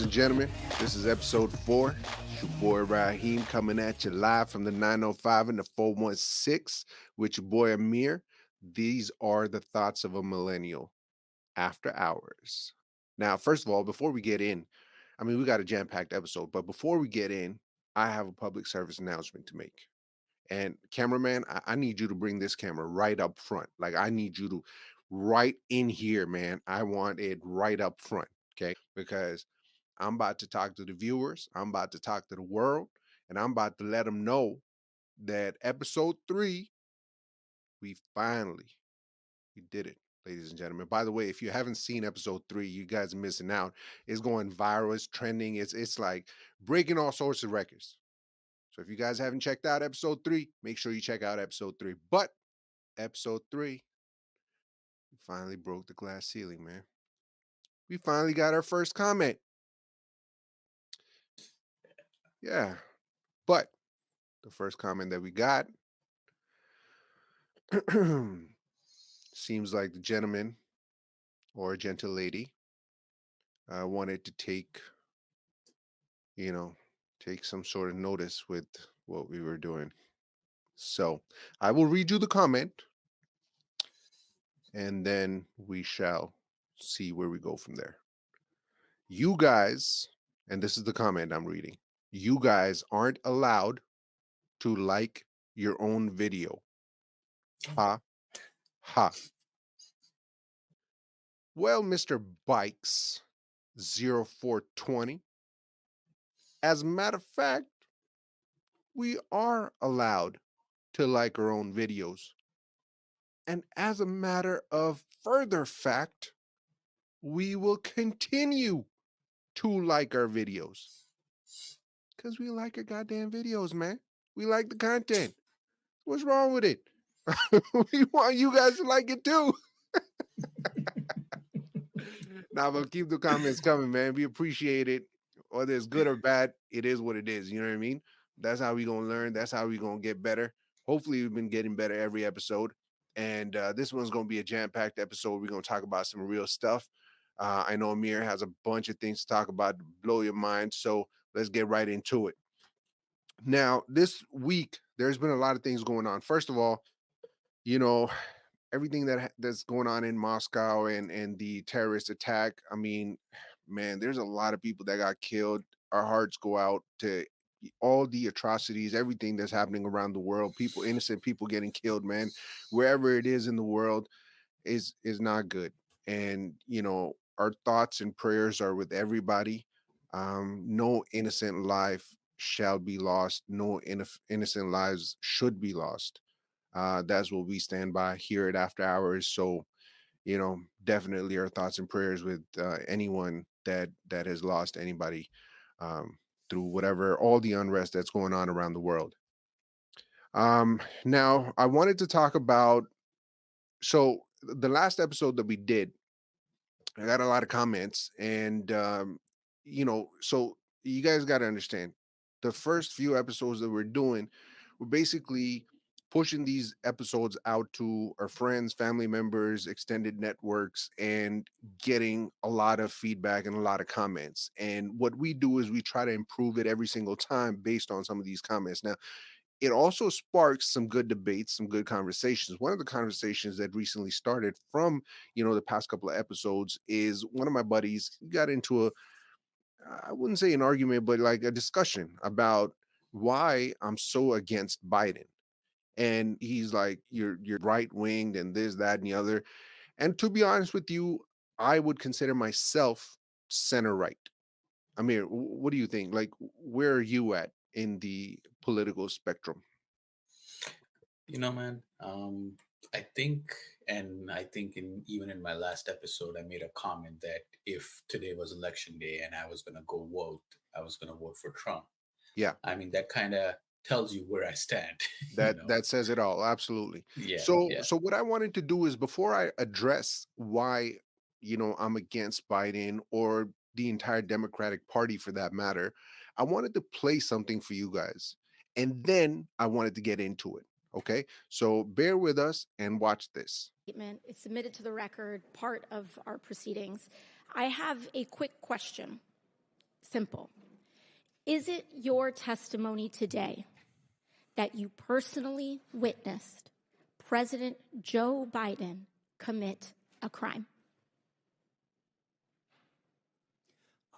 and gentlemen, this is episode 4. It's your boy Raheem coming at you live from the 905 and the 416 with your boy Amir. These are the thoughts of a millennial after hours. Now, first of all, before we get in, we got a jam-packed episode, but before we get in, I have a public service announcement to make. And cameraman, I need you to bring this camera right up front. Like, I need you to right in here, man. I want it right up front, okay? Because I'm about to talk to the viewers, I'm about to talk to the world, and I'm about to let them know that episode 3, we did it, ladies and gentlemen. By the way, if you haven't seen episode 3, you guys are missing out. It's going viral, it's trending, it's like breaking all sorts of records. So if you guys haven't checked out episode 3, make sure you check out episode 3. But episode 3, we finally broke the glass ceiling, man. We finally got our first comment. Yeah. But the first comment that we got seems like the gentleman or a gentle lady wanted to take some sort of notice with what we were doing. So I will read you the comment and then we shall see where we go from there. You guys, and this is the comment I'm reading, you guys aren't allowed to like your own video. Ha, ha. Well, Mr. Bikes 0420, as a matter of fact, we are allowed to like our own videos. And as a matter of further fact, we will continue to like our videos. Because we like our goddamn videos, man. We like the content. What's wrong with it? We want you guys to like it too. Now, but keep the comments coming, man. We appreciate it. Whether it's good or bad, it is what it is. You know what I mean? That's how we gonna learn. That's how we gonna get better. Hopefully, we've been getting better every episode. And this one's gonna be a jam-packed episode. We're gonna talk about some real stuff. I know Amir has a bunch of things to talk about to blow your mind. So let's get right into it. Now, this week, there's been a lot of things going on. First of all, you know, everything that's going on in Moscow and the terrorist attack. I mean, man, there's a lot of people that got killed. Our hearts go out to all the atrocities, everything that's happening around the world. People, innocent people getting killed, man. Wherever it is in the world is not good. And our thoughts and prayers are with everybody. No innocent life shall be lost. No innocent lives should be lost. That's what we stand by here at After Hours. So, definitely our thoughts and prayers with anyone that has lost anybody through whatever, all the unrest that's going on around the world. Now, I wanted to talk about, so the last episode that we did, I got a lot of comments, and so you guys got to understand, the first few episodes that we're doing, we're basically pushing these episodes out to our friends, family members, extended networks, and getting a lot of feedback and a lot of comments. And what we do is we try to improve it every single time based on some of these comments. Now, it also sparks some good debates, some good conversations. One of the conversations that recently started from, the past couple of episodes is one of my buddies got into I wouldn't say an argument, but like a discussion about why I'm so against Biden. And he's like, you're right winged and this, that, and the other. And to be honest with you, I would consider myself center right. Amir, what do you think? Like, where are you at in the political spectrum? Man, I think even in my last episode, I made a comment that if today was election day and I was gonna go vote, I was gonna vote for Trump. Yeah. I mean, that kind of tells you where I stand. That says it all. Absolutely. Yeah, So yeah. so what I wanted to do is, before I address why I'm against Biden or the entire Democratic Party for that matter, I wanted to play something for you guys, and then I wanted to get into it. Okay, so bear with us and watch this. Statement. It's submitted to the record, part of our proceedings. I have a quick question. simple. Is it your testimony today that you personally witnessed President Joe Biden commit a crime?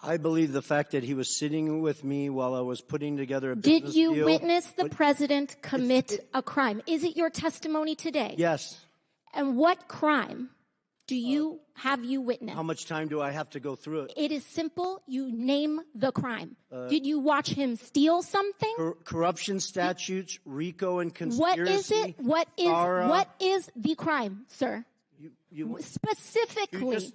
I believe the fact that he was sitting with me while I was putting together a business deal. Did you witness the president commit a crime? Is it your testimony today? Yes. And what crime have you witnessed? How much time do I have to go through it? It is simple. You name the crime. Did you watch him steal something? Corruption statutes, RICO and conspiracy. What is it? What is the crime, sir? Specifically.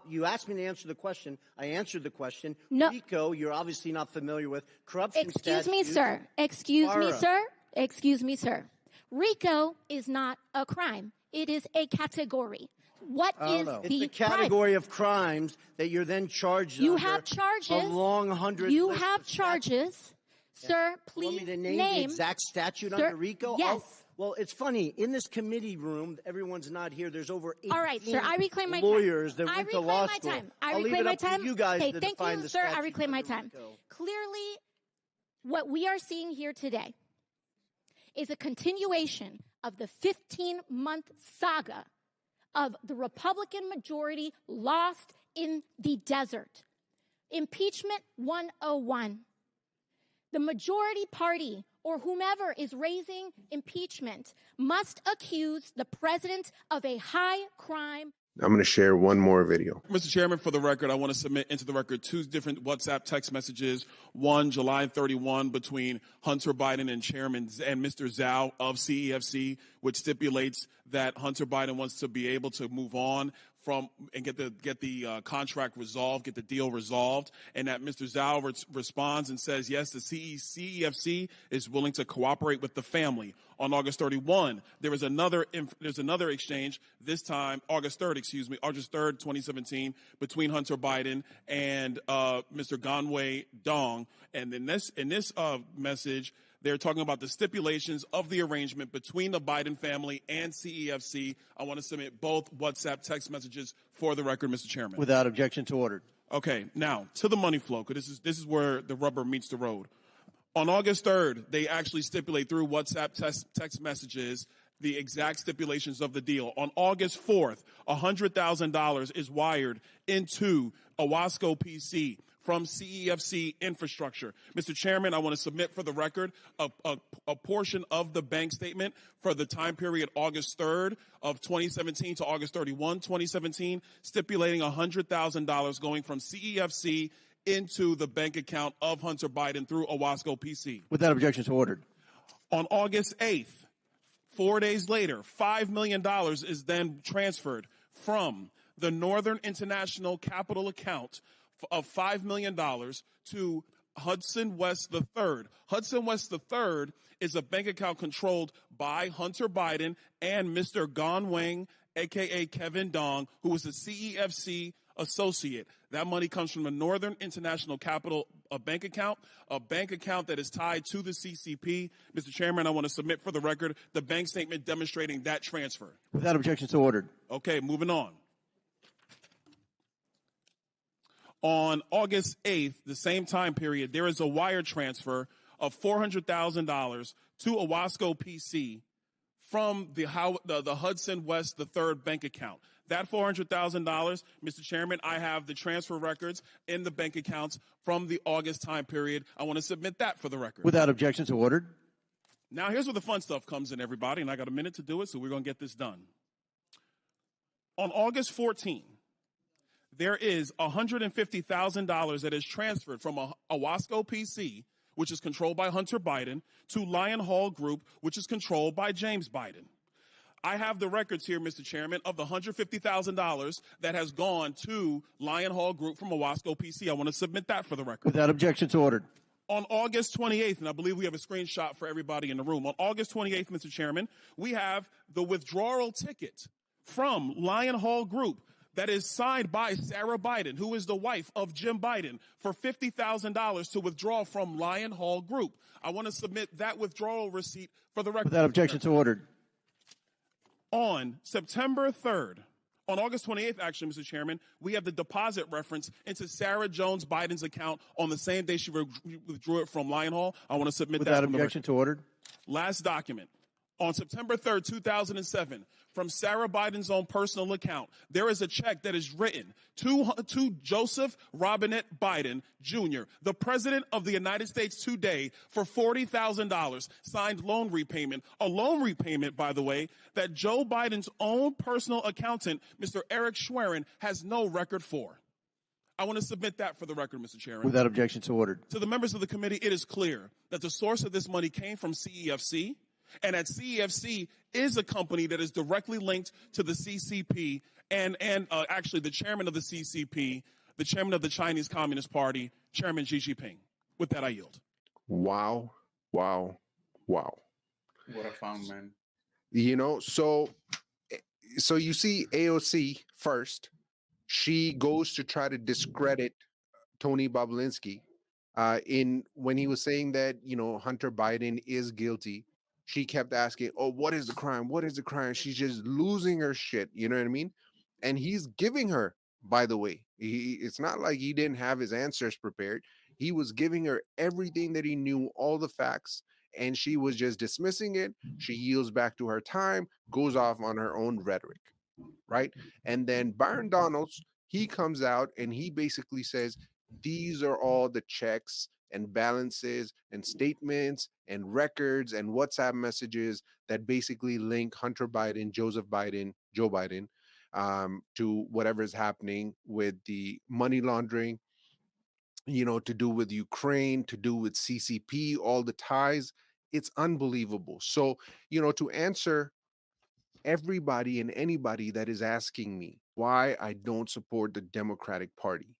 You asked me to answer the question. I answered the question. No. RICO, you're obviously not familiar with. Corruption Excuse me, statutes. sir. Excuse me, sir. Excuse me, sir. RICO is not a crime. It is a category. What is the It's a category of crimes that you're then charged You under have charges. A long 100. You have charges. Sir, please want me to name the exact statute under RICO? Yes. Well, it's funny. In this committee room, everyone's not here. There's over 18 all right, sir. I reclaim my lawyers time. that went to law school. I I'll reclaim my time. To you guys okay, to thank define you, the sir. I statute reclaim my under time. RICO. Clearly, what we are seeing here today is a continuation of the 15-month saga of the Republican majority lost in the desert. Impeachment 101. The majority party or whomever is raising impeachment must accuse the president of a high crime. I'm going to share one more video. Mr. Chairman, for the record, I want to submit into the record two different WhatsApp text messages. One, July 31, between Hunter Biden and Chairman and Mr. Zhao of CEFC, which stipulates that Hunter Biden wants to be able to move on from and get the contract resolved, get the deal resolved, and that Mr. Zhao responds and says, yes, the CEFC is willing to cooperate with the family. On August 31, there's another exchange, this time August 3rd, 2017, between Hunter Biden and Mr. Ganwei Dong. And in this message, they're talking about the stipulations of the arrangement between the Biden family and CEFC. I want to submit both WhatsApp text messages for the record, Mr. Chairman. Without objection to order. Okay, now to the money flow, because this is where the rubber meets the road. On August 3rd, they actually stipulate through WhatsApp text messages the exact stipulations of the deal. On August 4th, $100,000 is wired into Owasco PC from CEFC infrastructure. Mr. Chairman, I want to submit for the record a portion of the bank statement for the time period August 3rd of 2017 to August 31, 2017, stipulating $100,000 going from CEFC into the bank account of Hunter Biden through Owasco PC. Without objection to order. On August 8th, 4 days later, $5 million is then transferred from the Northern International Capital account of $5 million to Hudson West III. Hudson West III is a bank account controlled by Hunter Biden and Mr. Ganwei, a.k.a. Kevin Dong, who is a CEFC associate. That money comes from the Northern International Capital bank account that is tied to the CCP. Mr. Chairman, I want to submit for the record the bank statement demonstrating that transfer. Without objection to order. Okay, moving on. On August 8th, the same time period, there is a wire transfer of $400,000 to Owasco PC from the Hudson West III bank account. That $400,000, Mr. Chairman, I have the transfer records in the bank accounts from the August time period. I want to submit that for the record. Without objection to order. Now, here's where the fun stuff comes in, everybody, and I got a minute to do it, so we're going to get this done. On August 14th, there is $150,000 that is transferred from Owasco PC, which is controlled by Hunter Biden, to Lion Hall Group, which is controlled by James Biden. I have the records here, Mr. Chairman, of the $150,000 that has gone to Lion Hall Group from Owasco PC. I want to submit that for the record. Without objection to order. On August 28th, and I believe we have a screenshot for everybody in the room. On August 28th, Mr. Chairman, we have the withdrawal ticket from Lion Hall Group that is signed by Sarah Biden, who is the wife of Jim Biden, for $50,000 to withdraw from Lion Hall Group. I want to submit that withdrawal receipt for the record. Without objection to order. On September 3rd, On August 28th, actually, Mr. Chairman, we have the deposit reference into Sarah Jones Biden's account on the same day she withdrew it from Lion Hall. I want to submit that. Without objection to order. Last document. On September 3rd, 2007, from Sarah Biden's own personal account, there is a check that is written to Joseph Robinette Biden Jr., the President of the United States today, for $40,000, signed loan repayment. A loan repayment, by the way, that Joe Biden's own personal accountant, Mr. Eric Schwerin, has no record for. I want to submit that for the record, Mr. Chairman. Without objection to order. To the members of the committee, it is clear that the source of this money came from CEFC, and that CEFC is a company that is directly linked to the CCP and actually the chairman of the CCP, the chairman of the Chinese Communist Party, Chairman Xi Jinping. With that, I yield. Wow. What a found, man. You know, so you see AOC first. She goes to try to discredit Tony Bobulinski when he was saying that, you know, Hunter Biden is guilty. She kept asking, oh, what is the crime? What is the crime? She's just losing her shit. You know what I mean? And he's giving her, by the way, it's not like he didn't have his answers prepared. He was giving her everything that he knew, all the facts, and she was just dismissing it. She yields back to her time, goes off on her own rhetoric, right? And then Byron Donalds, he comes out and he basically says, these are all the checks and balances and statements and records and WhatsApp messages that basically link Hunter Biden, Joe Biden, to whatever is happening with the money laundering, you know, to do with Ukraine, to do with CCP, all the ties. It's unbelievable. So, you know, to answer everybody and anybody that is asking me why I don't support the Democratic Party,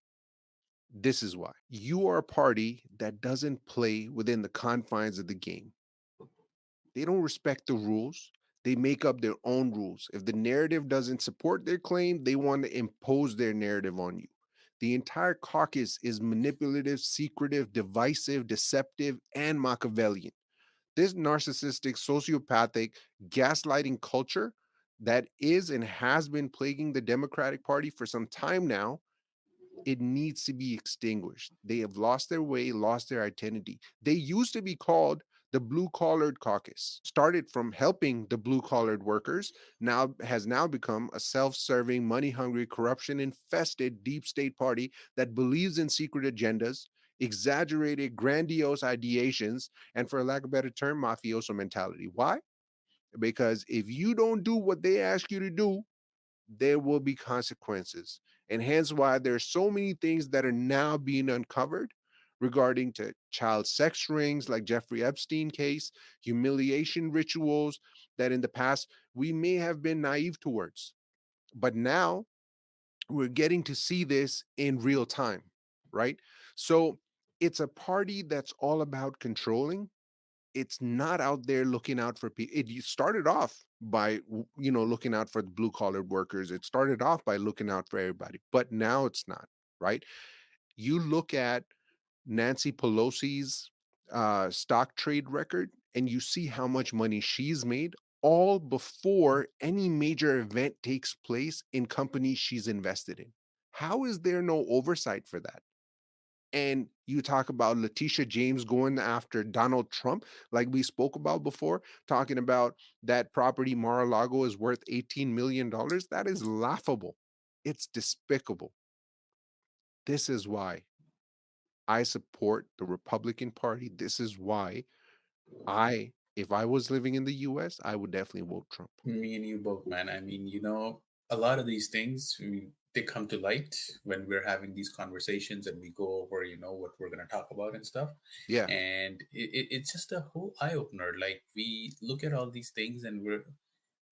this is why. You are a party that doesn't play within the confines of the game. They don't respect the rules. They make up their own rules. If the narrative doesn't support their claim, they want to impose their narrative on you. The entire caucus is manipulative, secretive, divisive, deceptive, and Machiavellian. This narcissistic, sociopathic, gaslighting culture that is and has been plaguing the Democratic Party for some time now, it needs to be extinguished. They have lost their way, lost their identity. They used to be called the blue-collared caucus, started from helping the blue-collared workers, has now become a self-serving, money-hungry, corruption-infested deep state party that believes in secret agendas, exaggerated, grandiose ideations, and for lack of a better term, mafioso mentality. Why? Because if you don't do what they ask you to do, there will be consequences. And hence why there's so many things that are now being uncovered regarding to child sex rings like Jeffrey Epstein case, humiliation rituals that in the past we may have been naive towards. But now we're getting to see this in real time, right? So it's a party that's all about controlling. It's not out there looking out for people. It started off by, you know, looking out for the blue collar workers. It started off by looking out for everybody, but now it's not, right? You look at Nancy Pelosi's stock trade record and you see how much money she's made all before any major event takes place in companies she's invested in. How is there no oversight for that? And you talk about Letitia James going after Donald Trump, like we spoke about before, talking about that property Mar-a-Lago is worth $18 million. That is laughable. It's despicable. This is why I support the Republican Party. This is why if I was living in the US, I would definitely vote Trump. Me and you both, man. I mean, you know, a lot of these things, they come to light when we're having these conversations and we go over, you know, what we're going to talk about and stuff. Yeah. And it's just a whole eye opener. Like, we look at all these things and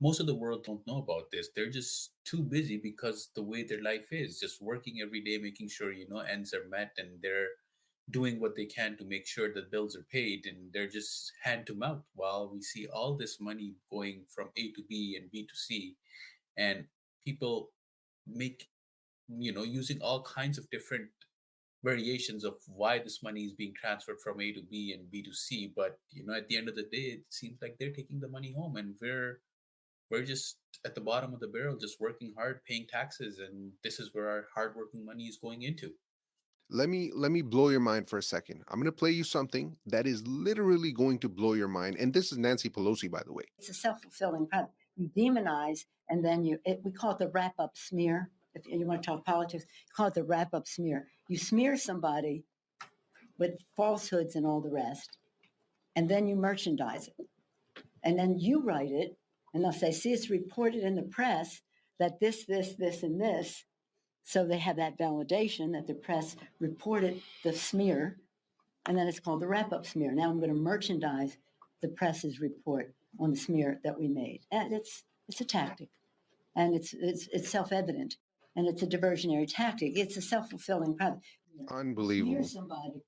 most of the world don't know about this. They're just too busy because the way their life is, just working every day, making sure, you know, ends are met, and they're doing what they can to make sure that bills are paid, and they're just hand to mouth while we see all this money going from A to B and B to C, and people make, you know, using all kinds of different variations of why this money is being transferred from A to B and B to C. But, you know, at the end of the day, it seems like they're taking the money home, and we're We're just at the bottom of the barrel, just working hard, paying taxes, and this is where our hardworking money is going into. Let me blow your mind for a second. I'm going to play you something that is literally going to blow your mind. And this is Nancy Pelosi, by the way. It's a self-fulfilling prophecy. You demonize, and then we call it the wrap-up smear. If you want to talk politics, call it the wrap-up smear. You smear somebody with falsehoods and all the rest, and then you merchandise it. And then you write it, and they'll say, see, it's reported in the press that this, and this. So they have that validation that the press reported the smear, and then it's called the wrap-up smear. Now I'm going to merchandise the press's report on the smear that we made. And it's a tactic, and it's self-evident, and it's a diversionary tactic. It's a self-fulfilling prophecy. Unbelievable. Smear somebody.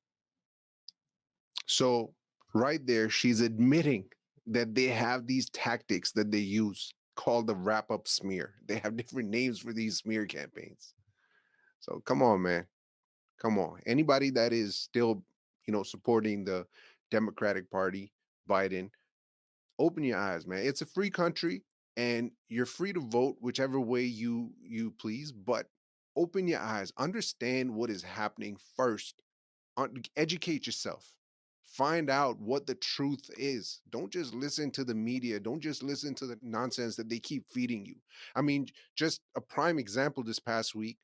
So right there, she's admitting that they have these tactics that they use called the wrap-up smear. They have different names for these smear campaigns. So come on, man. Come on. Anybody that is still, supporting the Democratic Party, Biden, open your eyes, man. It's a free country and you're free to vote whichever way you please, but open your eyes. Understand what is happening first. Educate yourself. Find out what the truth is. Don't just listen to the media. Don't just listen to the nonsense that they keep feeding you. I mean, just a prime example this past week,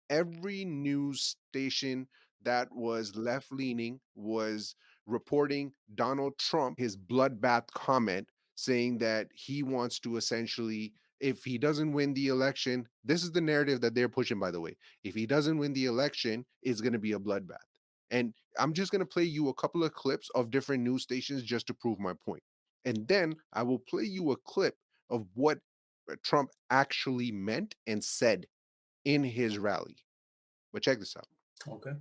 every news station that was left leaning was reporting Donald Trump, his bloodbath comment, saying that he wants to essentially, if he doesn't win the election, this is the narrative that they're pushing, by the way. If he doesn't win the election, it's going to be a bloodbath. And I'm just going to play you a couple of clips of different news stations just to prove my point. And then I will play you a clip of what Trump actually meant and said in his rally. But check this out. Okay.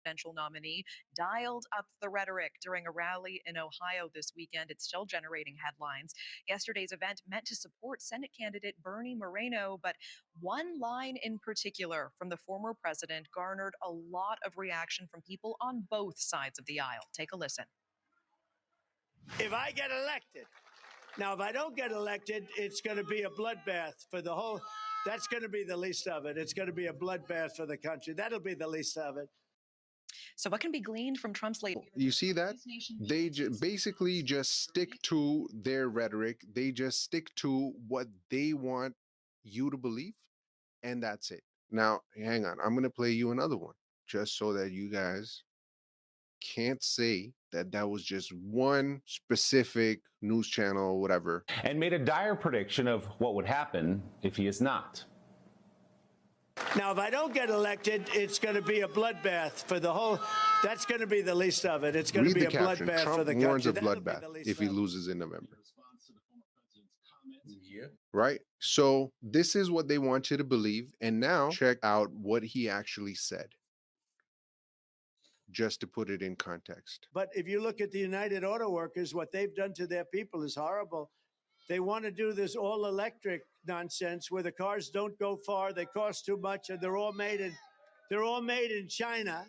Presidential nominee dialed up the rhetoric during a rally in Ohio this weekend. It's still generating headlines. Yesterday's event meant to support Senate candidate Bernie Moreno, but one line in particular from the former president garnered a lot of reaction from people on both sides of the aisle. Take a listen. If I get elected, now if I don't get elected, it's going to be a bloodbath for the whole. That's going to be the least of it. It's going to be a bloodbath for the country. That'll be the least of it. So what can be gleaned from Trump's late? You see that? They basically just stick to their rhetoric. They just stick to what they want you to believe, and that's it. Now, hang on. I'm going to play you another one just so that you guys can't say that that was just one specific news channel or whatever. And made a dire prediction of what would happen if he is not. Now, if I don't get elected, it's going to be a bloodbath for the whole. That's going to be the least of it. It's going to be a bloodbath Trump for the warns country. a bloodbath if he loses in November. Yeah. Right? So this is what they want you to believe. And now check out what he actually said, just to put it in context. But if you look at the United Auto Workers, what they've done to their people is horrible. They want to do this all electric nonsense where the cars don't go far, they cost too much, and they're all made in China.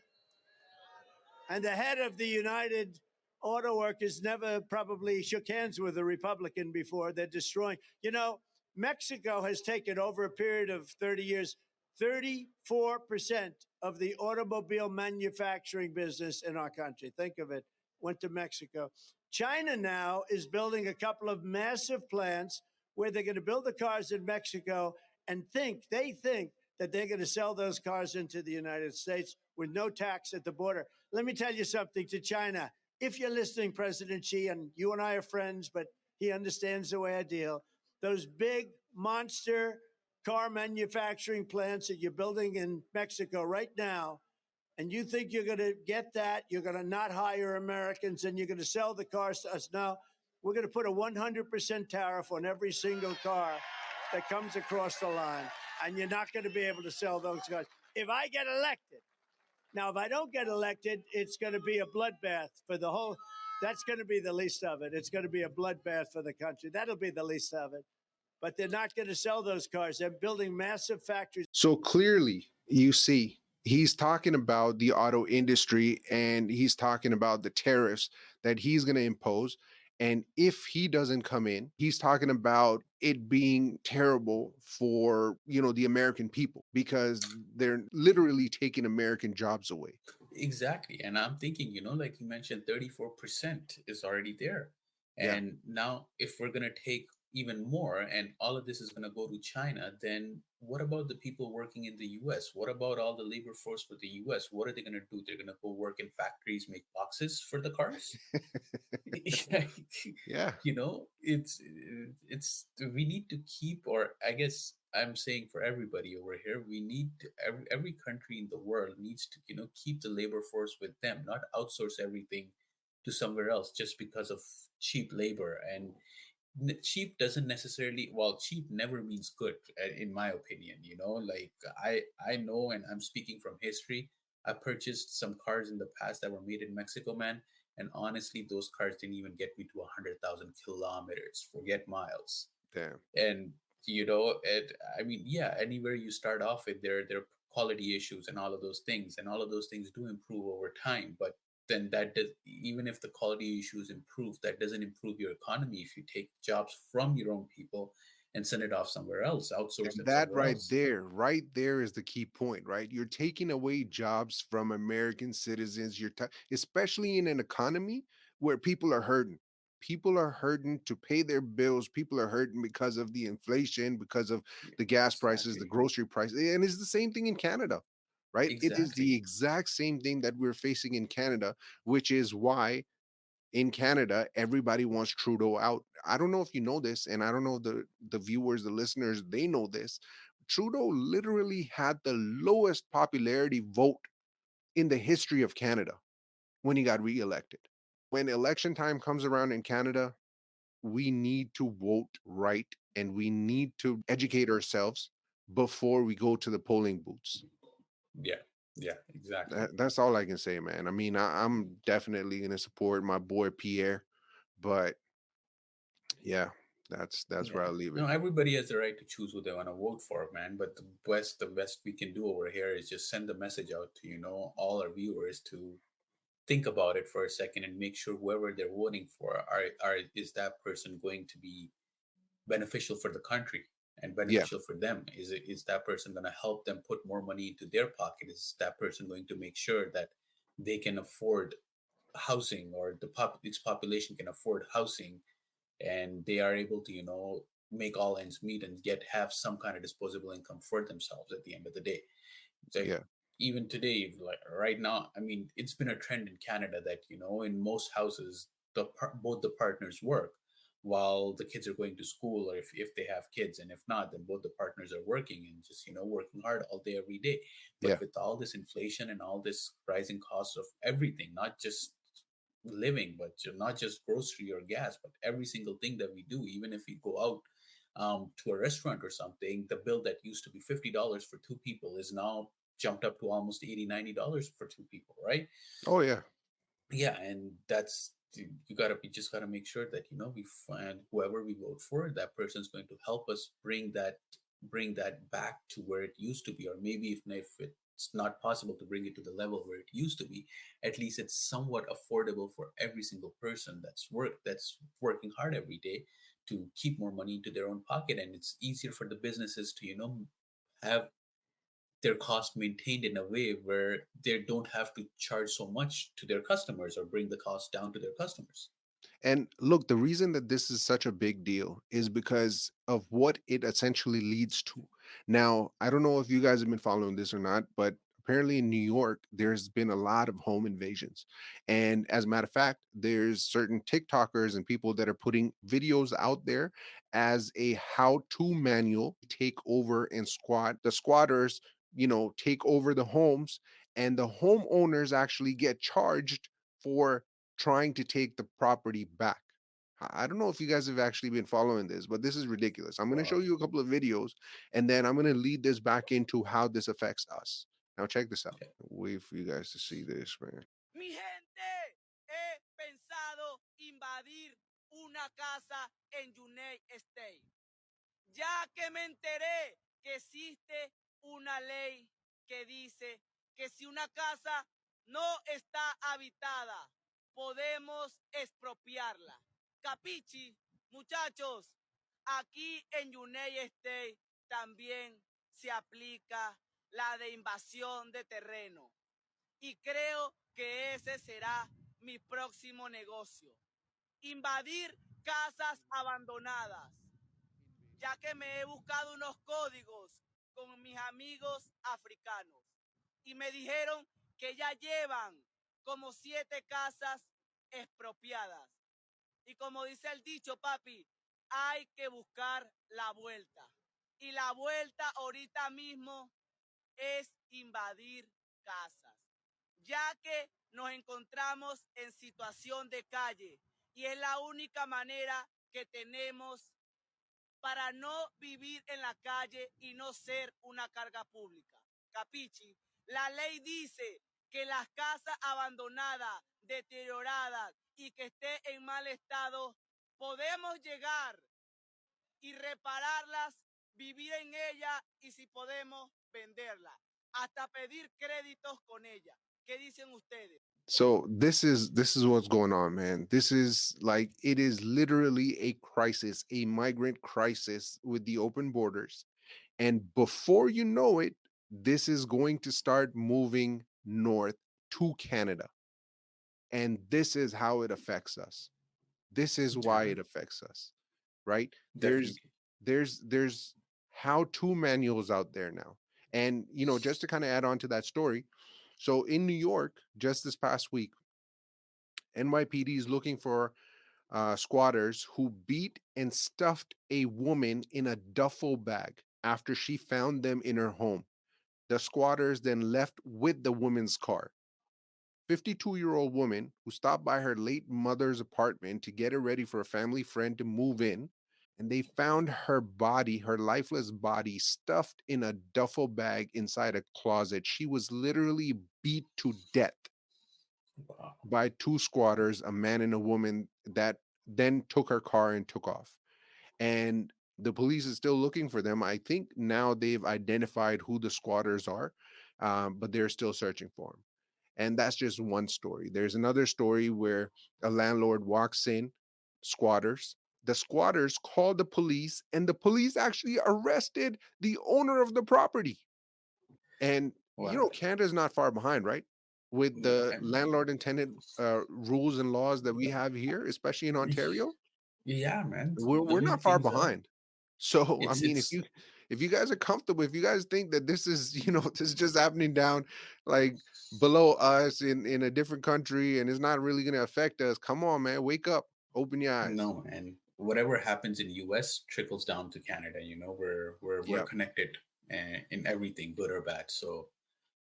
And the head of the United Auto Workers never probably shook hands with a Republican before. They're destroying. You know, Mexico has taken over a period of 30 years, 34% of the automobile manufacturing business in our country. Think of it. Went to Mexico. China now is building a couple of massive plants where they're going to build the cars in Mexico and they think that they're going to sell those cars into the United States with no tax at the border. Let me tell you something to China. If you're listening, President Xi, and you and I are friends, but he understands the way I deal, those big monster car manufacturing plants that you're building in Mexico right now, and you think you're going to get that, you're going to not hire Americans, and you're going to sell the cars to us. No, we're going to put a 100% tariff on every single car that comes across the line, and you're not going to be able to sell those cars. If I get elected, now if I don't get elected, it's going to be a bloodbath for the whole. That's going to be the least of it. It's going to be a bloodbath for the country. That'll be the least of it. But they're not going to sell those cars. They're building massive factories. So clearly, you see, he's talking about the auto industry and he's talking about the tariffs that he's going to impose. And if he doesn't come in, he's talking about it being terrible for, the American people because they're literally taking American jobs away. Exactly. And I'm thinking, like you mentioned, 34% is already there. Yeah. And now, if we're going to take even more and all of this is going to go to China, then what about the people working in the US? What about all the labor force for the US? What are they going to do? They're going to go work in factories, make boxes for the cars? Yeah. It's we need to keep, or I guess I'm saying for everybody over here, we need to, every country in the world needs to keep the labor force with them, not outsource everything to somewhere else just because of cheap labor. And cheap doesn't necessarily, well, cheap never means good, in my opinion. Like I know, and I'm speaking from history, I purchased some cars in the past that were made in Mexico, man, and honestly those cars didn't even get me to 100,000 kilometers, forget miles. Damn. And I mean, yeah, anywhere you start off with, there are quality issues and all of those things, and all of those things do improve over time. But then that does, even if the quality issues improve, that doesn't improve your economy if you take jobs from your own people and send it off somewhere else, outsource And it that somewhere right else. there, right there is the key point, right? You're taking away jobs from American citizens. Especially in an economy where people are hurting. People are hurting to pay their bills. People are hurting because of the inflation, because of Yeah, the gas prices, the exactly. grocery prices. And it's the same thing in Canada, right? It is the Exactly. exact same thing that we're facing in Canada, which is why in Canada, everybody wants Trudeau out. I don't know if you know this, and I don't know if the viewers, the listeners, they know this. Trudeau literally had the lowest popularity vote in the history of Canada when he got reelected. When election time comes around in Canada, we need to vote right and we need to educate ourselves before we go to the polling booths. Yeah. Yeah, exactly. That's all I can say, man. I mean, I'm definitely going to support my boy Pierre, but yeah, that's where Yeah. I'll leave it. No, everybody has the right to choose who they want to vote for, man. But the best we can do over here is just send the message out to, all our viewers to think about it for a second and make sure whoever they're voting for is that person going to be beneficial for the country and Yeah, beneficial for them? Is that person going to help them put more money into their pocket? Is that person going to make sure that they can afford housing, or its population can afford housing, and they are able to make all ends meet and have some kind of disposable income for themselves at the end of the day? It's like, yeah, even today, like right now, I mean, it's been a trend in Canada that in most houses both the partners work while the kids are going to school, or if they have kids, and if not, then both the partners are working and just working hard all day every day. But yeah. with all this inflation and all this rising costs of everything, not just living, but not just grocery or gas, but every single thing that we do, even if we go out to a restaurant or something, the bill that used to be $50 for two people is now jumped up to almost $80-$90 for two people, right? Oh yeah. Yeah, and that's, you just gotta make sure that we find whoever we vote for, that person's going to help us bring that back to where it used to be. Or maybe if it's not possible to bring it to the level where it used to be, at least it's somewhat affordable for every single person that's working hard every day to keep more money into their own pocket. And it's easier for the businesses to have their cost maintained in a way where they don't have to charge so much to their customers or bring the cost down to their customers. And look, the reason that this is such a big deal is because of what it essentially leads to. Now, I don't know if you guys have been following this or not, but apparently in New York, there's been a lot of home invasions. And as a matter of fact, there's certain TikTokers and people that are putting videos out there as a how-to manual, take over and squat. The squatters, take over the homes, and the homeowners actually get charged for trying to take the property back. I don't know if you guys have actually been following this, but this is ridiculous. I'm going to show Wow. you a couple of videos and then I'm going to lead this back into how this affects us. Now, check this out. Yeah. Wait for you guys to see this, man. Mi gente, he pensado invadir una casa en United States, ya que me enteré que existe una ley que dice que si una casa no está habitada, podemos expropiarla. Capichi, muchachos, aquí en United States también se aplica la de invasión de terreno. Y creo que ese será mi próximo negocio. Invadir casas abandonadas, ya que me he buscado unos códigos con mis amigos africanos y me dijeron que ya llevan como 7 casas expropiadas. Y como dice el dicho, papi, hay que buscar la vuelta. Y la vuelta ahorita mismo es invadir casas, ya que nos encontramos en situación de calle y es la única manera que tenemos para no vivir en la calle y no ser una carga pública. Capichi, la ley dice que las casas abandonadas, deterioradas y que esté en mal estado, podemos llegar y repararlas, vivir en ella y si podemos venderla, hasta pedir créditos con ella. ¿Qué dicen ustedes? So this is what's going on, man. This is like it is literally a crisis, a migrant crisis with the open borders. And before you know it, this is going to start moving north to Canada. And this is how it affects us. This is why it affects us, right? There's Definitely. there's how-to manuals out there now. And just to kind of add on to that story, so in New York, just this past week, NYPD is looking for squatters who beat and stuffed a woman in a duffel bag after she found them in her home. The squatters then left with the woman's car. 52-year-old woman who stopped by her late mother's apartment to get her ready for a family friend to move in, and they found her body, her lifeless body, stuffed in a duffel bag inside a closet. She was literally beat to death Wow. by two squatters, a man and a woman, that then took her car and took off. And the police is still looking for them. I think now they've identified who the squatters are, but they're still searching for them. And that's just one story. There's another story where a landlord walks in, squatters. The squatters called the police, and the police actually arrested the owner of the property. And Wow. Canada's not far behind, right? With Yeah, the landlord and tenant rules and laws that we yeah. have here, especially in Ontario, Yeah, man. we're Doing not far things behind. So, I mean, if it's you guys are comfortable, if you guys think that this is, this is just happening down like below us in a different country and it's not really going to affect us, come on, man, wake up, open your eyes. no, and whatever happens in US trickles down to Canada. We're Yep. connected in everything, good or bad. So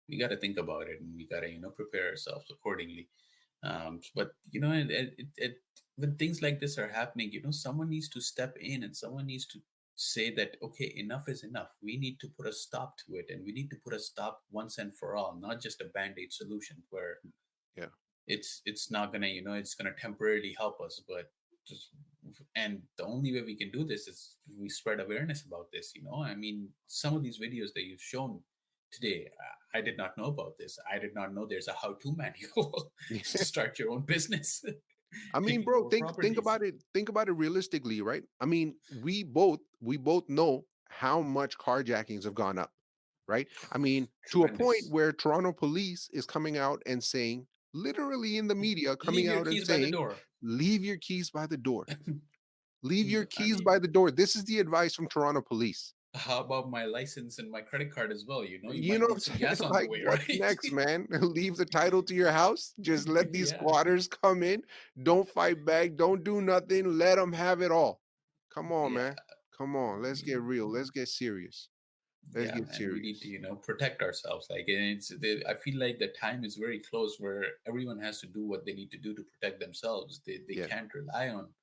we got to think about it, and we got to prepare ourselves accordingly. But when things like this are happening, someone needs to step in and someone needs to say that, okay, enough is enough. We need to put a stop to it, and we need to put a stop once and for all, not just a band-aid solution where Yeah. it's not gonna it's gonna temporarily help us, but just and the only way we can do this is we spread awareness about this. I mean, some of these videos that you've shown today, I did not know about this. I did not know there's a how-to manual to start your own business. I mean, Taking bro, over think properties. about it. Think about it realistically, right? I mean, we both know how much carjackings have gone up, right? I mean, to a point Tremendous. where Toronto police is coming out and saying, literally in the media, coming Leave your out and keys by the saying, door. leave your keys by the door. Leave your I keys mean, by the door. This is the advice from Toronto police. how about my license and my credit card as well? You You might know need what some I'm saying? gas on the Like, way, what's right? next, man? Leave the title to your house. Just let these Yeah, squatters come in. Don't fight back. Don't do nothing. Let them have it all. Come on, yeah. man. Come on. I Let's get mean, real. Let's get serious. Let's yeah, get man. We need to, serious. protect ourselves. Like, and I feel like the time is very close where everyone has to do what they need to do to protect themselves. They Yeah. can't rely on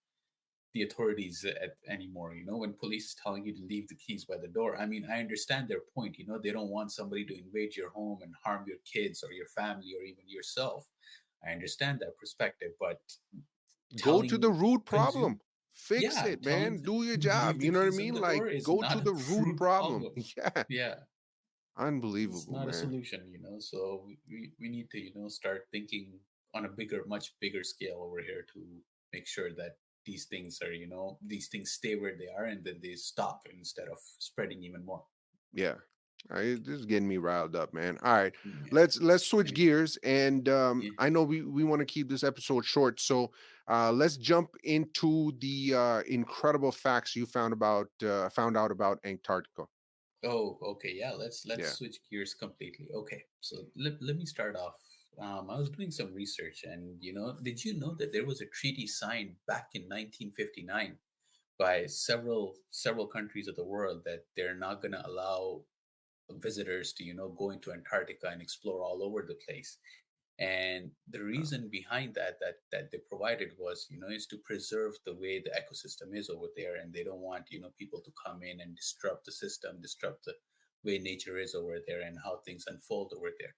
the authorities anymore. When police is telling you to leave the keys by the door, I mean, I understand their point. They don't want somebody to invade your home and harm your kids or your family or even yourself. I understand that perspective, but Go to the telling root consume problem. Fix yeah, it, telling man. Do your to job. leave the You know what I keys at mean? the Like, door is go to not a the root root problem. problem. Yeah. Yeah, it's Unbelievable, not a man. solution. So we need to start thinking on a much bigger scale over here to make sure that these things are, these things stay where they are and then they stop instead of spreading even more. Yeah. This is getting me riled up, man. All right. Yeah. Let's switch Maybe. gears. And Yeah. I know we want to keep this episode short. So let's jump into the incredible facts you found out about Antarctica. Oh, okay. Yeah, let's Yeah. switch gears completely. Okay. So let me start off. I was doing some research and did you know that there was a treaty signed back in 1959 by several countries of the world that they're not going to allow visitors to go into Antarctica and explore all over the place. And the reason behind that they provided was is to preserve the way the ecosystem is over there, and they don't want people to come in and disrupt the system, disrupt the way nature is over there and how things unfold over there.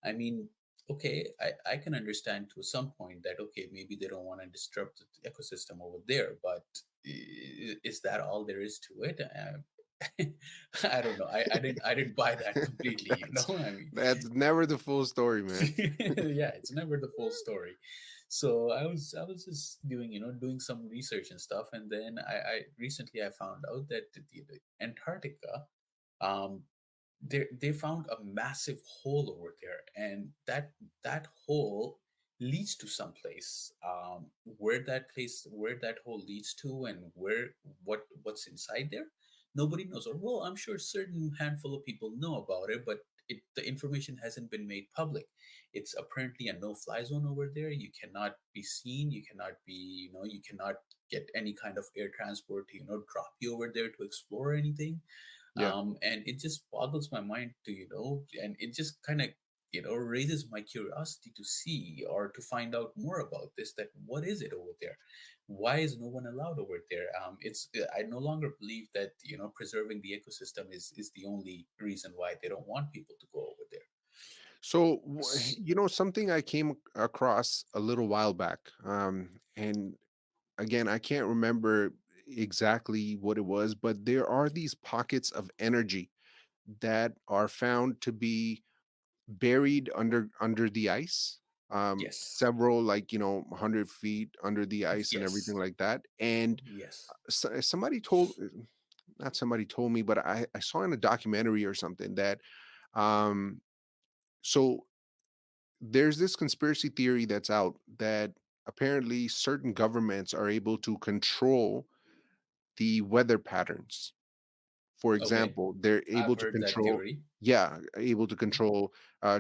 I mean, okay, I can understand to some point that okay, maybe they don't want to disrupt the ecosystem over there, but is that all there is to it? I don't know. I didn't buy that completely. that's I mean, that's never the full story, man. yeah, it's never the full story. So I was just doing some research and stuff, and then I recently I found out that the Antarctica, um, they found a massive hole over there, and that hole leads to some place. Where that hole leads to, and what's inside there, nobody knows. Or well, I'm sure certain handful of people know about it, but the information hasn't been made public. It's apparently a no-fly zone over there. You cannot be seen. You cannot be, you cannot get any kind of air transport to drop you over there to explore anything. Yeah. And it just boggles my mind to and it just kind of raises my curiosity to see or to find out more about this, that what is it over there, why is no one allowed over there. It's I no longer believe that preserving the ecosystem is the only reason why they don't want people to go over there. So, S- something I came across a little while back, and again, I can't remember exactly what it was, but there are these pockets of energy that are found to be buried under the ice, yes. several, like 100 feet under the ice and everything Yes. like that. And Yes. somebody told, not somebody told me, but I saw in a documentary or something that um so there's this conspiracy theory that's out that apparently certain governments are able to control the weather patterns. For Okay, example, they're I've able to heard that control, theory. yeah, able to control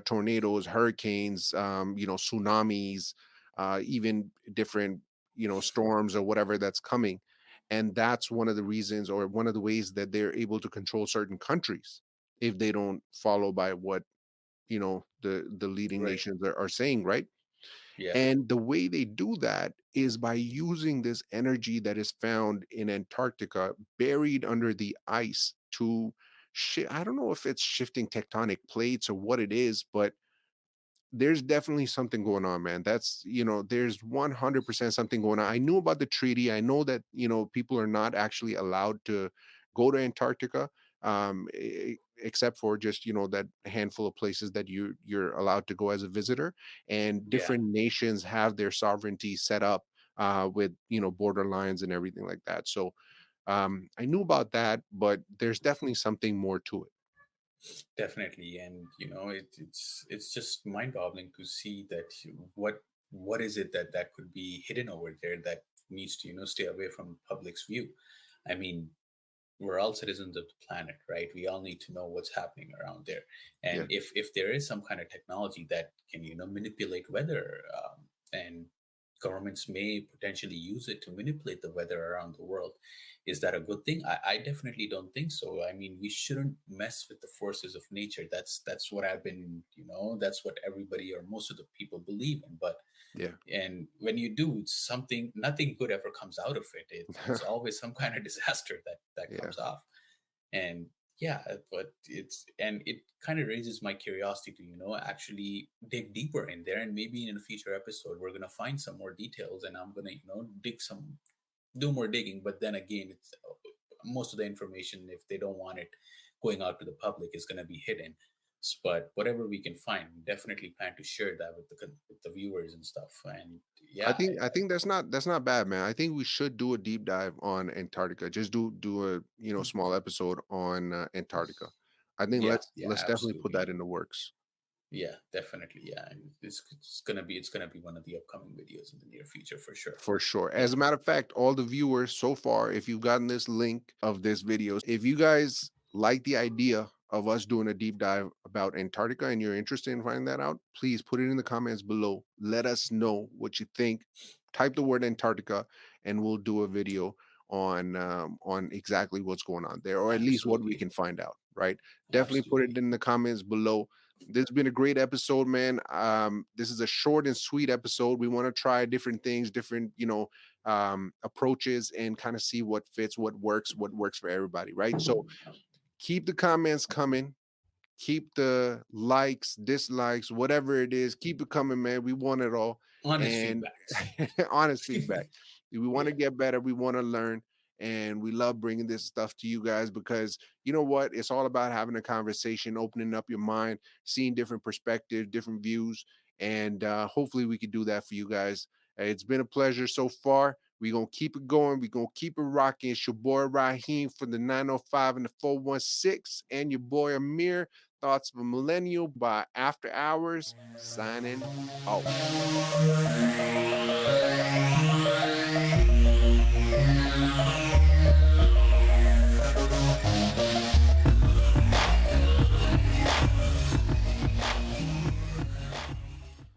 tornadoes, hurricanes, tsunamis, even different, storms or whatever that's coming. And that's one of the reasons or one of the ways that they're able to control certain countries if they don't follow by what, the leading Right. nations are saying, right? Yeah. And the way they do that is by using this energy that is found in Antarctica, buried under the ice to I don't know if it's shifting tectonic plates or what it is, but there's definitely something going on, man. That's, there's 100% something going on. I knew about the treaty. I know that, people are not actually allowed to go to Antarctica, except for just, that handful of places that you're allowed to go as a visitor. And Yeah. different nations have their sovereignty set up with, border lines and everything like that. So I knew about that, but there's definitely something more to it. Definitely, and it's just mind-boggling to see that what is it that could be hidden over there that needs to stay away from public's view. I mean, we're all citizens of the planet, right? We all need to know what's happening around there, and Yeah. if there is some kind of technology that can manipulate weather, and governments may potentially use it to manipulate the weather around the world, is that a good thing? I definitely don't think so. I mean, we shouldn't mess with the forces of nature. That's what I've been, that's what everybody or most of the people believe in. But Yeah. and when you do something, nothing good ever comes out of it. It's always some kind of disaster that Yeah. comes off. And yeah, but it kind of raises my curiosity to actually dig deeper in there, and maybe in a future episode we're gonna find some more details, and I'm gonna do more digging. But then again, it's most of the information, if they don't want it going out to the public, is gonna be hidden. But whatever we can find, we definitely plan to share that with the viewers and stuff. And I yeah, think I think that's not bad, man. I think we should do a deep dive on Antarctica. Just do a small episode on Antarctica. I think yeah, yeah, let's definitely put absolutely. that in the works. Yeah, definitely. Yeah, and it's gonna be one of the upcoming videos in the near future for sure. For sure. Yeah, As a matter of fact, all the viewers so far, if you've gotten this link of this video, if you guys like the idea of us doing a deep dive about Antarctica and you're interested in finding that out, please put it in the comments below. Let us know what you think. Type the word Antarctica and we'll do a video on exactly what's going on there, or at least what we absolutely, can find out, right? Definitely put it absolutely. in the comments below. This has been a great episode, man. This is a short and sweet episode. We want to try different things, different, approaches, and kind of see what fits, what works for everybody, right? So keep the comments coming, keep the likes, dislikes, whatever it is, keep it coming, man. We want it all. Honest And feedbacks. honest feedback. We want to Yeah, get better. We want to learn. And we love bringing this stuff to you guys because you know what? It's all about having a conversation, opening up your mind, seeing different perspectives, different views. And hopefully we can do that for you guys. It's been a pleasure so far. We're going to keep it going. We're going to keep it rocking. It's your boy Raheem from the 905 and the 416, and your boy Amir. Thoughts of a Millennial by After Hours, signing out.